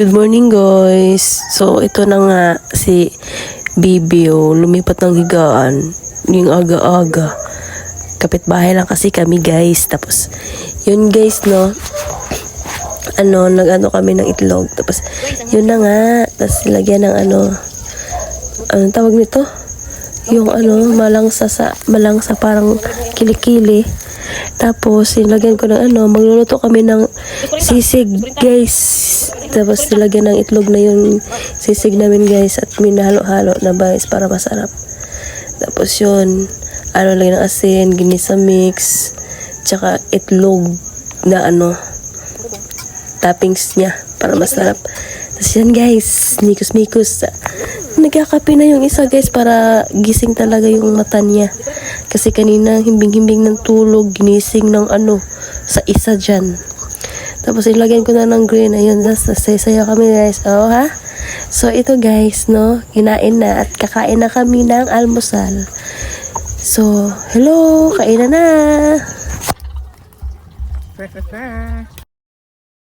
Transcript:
Good morning guys. So ito na nga si Bibi lumipat ng higaan yung aga-aga. Kapitbahay lang kasi kami guys. Tapos yun guys no. Nag-ano kami ng itlog. Tapos yun na nga. Tapos lagyan ng anong tawag nito? Yung malangsa parang kilikili. Tapos nilagyan ko ng magluluto kami ng sisig guys. Tapos nilagyan ng itlog na yung sisig namin guys at minahalo-halo na guys para masarap. Tapos yun, lagyan ng asin, ginisa mix, tsaka itlog na toppings niya para masarap. Tapos yan guys, mikos-mikos. Nagkakape na yung isa guys para gising talaga yung mata niya. Kasi kanina himbing-himbing ng tulog, ginising ng sa isa dyan. Tapos ilagyan ko na ng green. Ayun, sayo kami guys. Oh ha? So ito guys, no? Kinain na at kakain na kami ng almusal. So, hello! Kain na na!